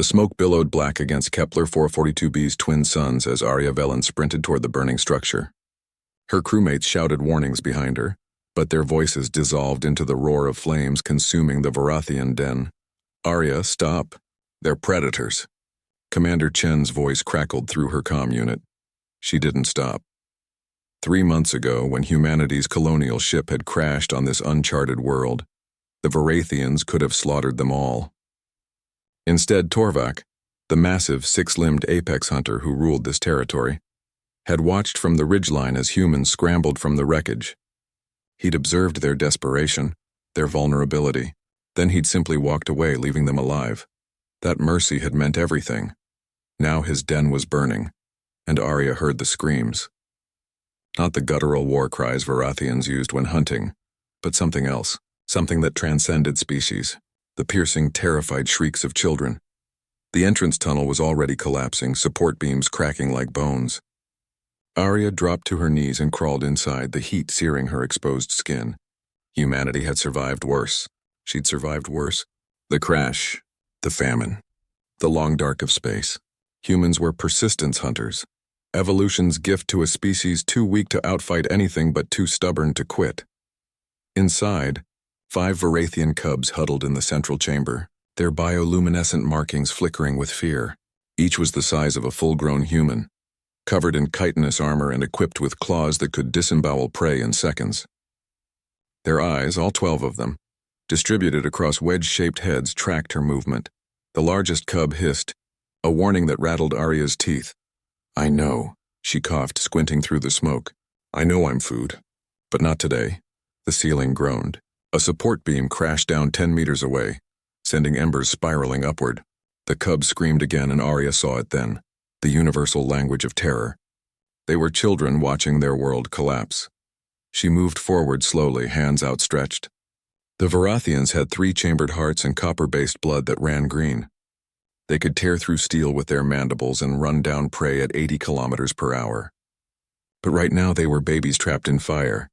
smoke billowed black against Kepler 442b's twin suns as Arya Velen sprinted toward the burning structure. Her crewmates shouted warnings behind her, but their voices dissolved into the roar of flames consuming the Varathian den. "Arya, stop. They're predators." Commander Chen's voice crackled through her comm unit. She didn't stop. 3 months ago, when humanity's colonial ship had crashed on this uncharted world, the Varathians could have slaughtered them all. Instead, Torvak, the massive six-limbed apex hunter who ruled this territory, had watched from the ridgeline as humans scrambled from the wreckage. He'd observed their desperation, their vulnerability. Then he'd simply walked away, leaving them alive. That mercy had meant everything. Now his den was burning, and Arya heard the screams. Not the guttural war cries Varathians used when hunting, but something else, something that transcended species, the piercing, terrified shrieks of children. The entrance tunnel was already collapsing, support beams cracking like bones. Arya dropped to her knees and crawled inside, the heat searing her exposed skin. Humanity had survived worse. She'd survived worse. The crash, the famine, the long dark of space. Humans were persistence hunters, evolution's gift to a species too weak to outfight anything but too stubborn to quit. Inside, 5 Varathian cubs huddled in the central chamber, their bioluminescent markings flickering with fear. Each was the size of a full-grown human, covered in chitinous armor and equipped with claws that could disembowel prey in seconds. Their eyes, all 12 of them, distributed across wedge-shaped heads, tracked her movement. The largest cub hissed, a warning that rattled Arya's teeth. "I know," she coughed, squinting through the smoke. "I know I'm food. But not today." The ceiling groaned. A support beam crashed down 10 meters away, sending embers spiraling upward. The cub screamed again, and Arya saw it then, the universal language of terror. They were children watching their world collapse. She moved forward slowly, hands outstretched. The Varathians had 3-chambered hearts and copper-based blood that ran green. They could tear through steel with their mandibles and run down prey at 80 kilometers per hour. But right now they were babies trapped in fire.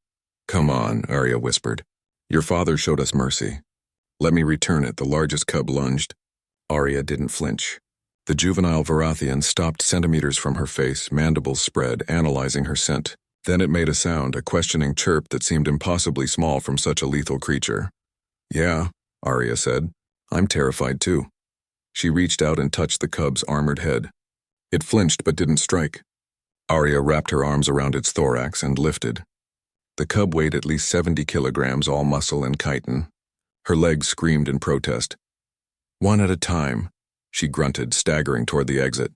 "Come on," Arya whispered. "Your father showed us mercy. Let me return it." The largest cub lunged. Arya didn't flinch. The juvenile Varathian stopped centimeters from her face, mandibles spread, analyzing her scent. Then it made a sound, a questioning chirp that seemed impossibly small from such a lethal creature. "Yeah," Arya said. "I'm terrified too." She reached out and touched the cub's armored head. It flinched but didn't strike. Arya wrapped her arms around its thorax and lifted. The cub weighed at least 70 kilograms, all muscle and chitin. Her legs screamed in protest. "One at a time," she grunted, staggering toward the exit.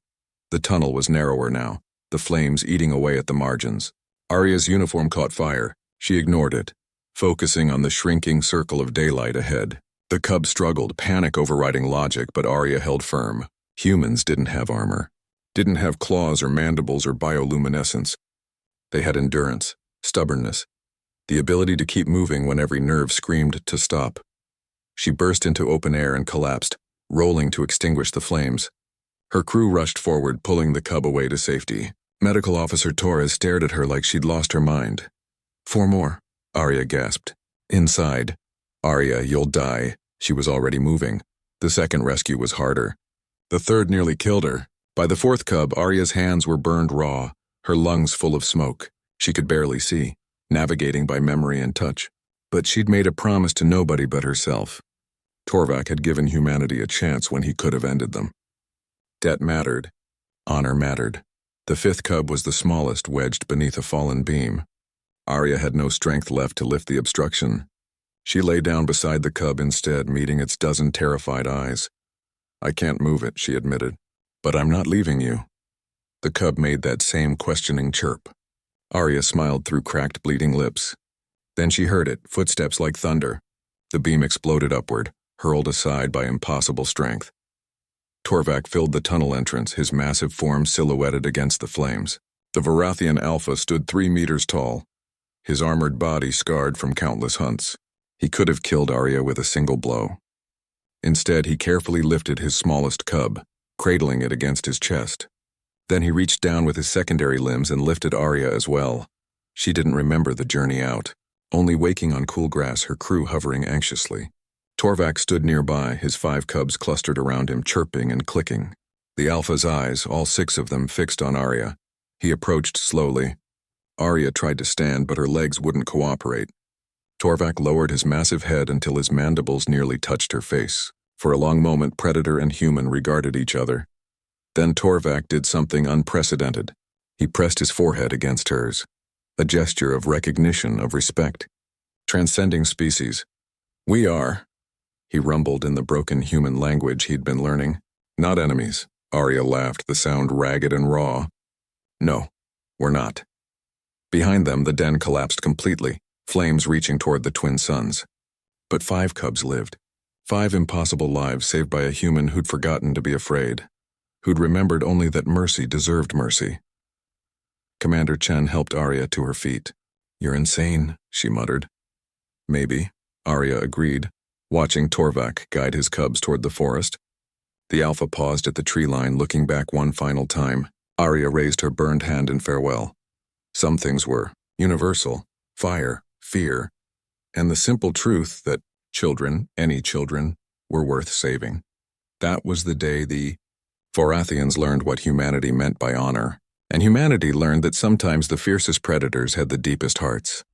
The tunnel was narrower now, the flames eating away at the margins. Arya's uniform caught fire. She ignored it, focusing on the shrinking circle of daylight ahead. The cub struggled, panic overriding logic, but Arya held firm. Humans didn't have armor, didn't have claws or mandibles or bioluminescence. They had endurance, stubbornness, the ability to keep moving when every nerve screamed to stop. She burst into open air and collapsed, rolling to extinguish the flames. Her crew rushed forward, pulling the cub away to safety. Medical Officer Torres stared at her like she'd lost her mind. "4 more," Arya gasped. "Inside." "Arya, you'll die." She was already moving. The second rescue was harder. The third nearly killed her. By the 4th cub, Arya's hands were burned raw, her lungs full of smoke. She could barely see, navigating by memory and touch. But she'd made a promise to nobody but herself. Torvak had given humanity a chance when he could have ended them. Debt mattered. Honor mattered. The 5th cub was the smallest, wedged beneath a fallen beam. Arya had no strength left to lift the obstruction. She lay down beside the cub instead, meeting its dozen terrified eyes. "I can't move it," she admitted. "But I'm not leaving you." The cub made that same questioning chirp. Arya smiled through cracked, bleeding lips. Then she heard it, footsteps like thunder. The beam exploded upward, hurled aside by impossible strength. Torvak filled the tunnel entrance, his massive form silhouetted against the flames. The Varathian Alpha stood 3 meters tall, his armored body scarred from countless hunts. He could have killed Arya with a single blow. Instead, he carefully lifted his smallest cub, cradling it against his chest. Then he reached down with his secondary limbs and lifted Arya as well. She didn't remember the journey out, only waking on cool grass, her crew hovering anxiously. Torvak stood nearby, his 5 cubs clustered around him, chirping and clicking. The alpha's eyes, all 6 of them, fixed on Arya. He approached slowly. Arya tried to stand, but her legs wouldn't cooperate. Torvak lowered his massive head until his mandibles nearly touched her face. For a long moment, predator and human regarded each other. Then Torvak did something unprecedented. He pressed his forehead against hers, a gesture of recognition, of respect. Transcending species. "We are," he rumbled in the broken human language he'd been learning. "Not enemies." Arya laughed, the sound ragged and raw. "No, we're not." Behind them, the den collapsed completely, flames reaching toward the twin suns. But 5 cubs lived. 5 impossible lives saved by a human who'd forgotten to be afraid, who'd remembered only that mercy deserved mercy. Commander Chen helped Arya to her feet. "You're insane," she muttered. "Maybe," Arya agreed, watching Torvak guide his cubs toward the forest. The alpha paused at the tree line, looking back one final time. Arya raised her burned hand in farewell. Some things were universal: fire, fear, and the simple truth that children, any children, were worth saving. That was the day the Forathians learned what humanity meant by honor, and humanity learned that sometimes the fiercest predators had the deepest hearts.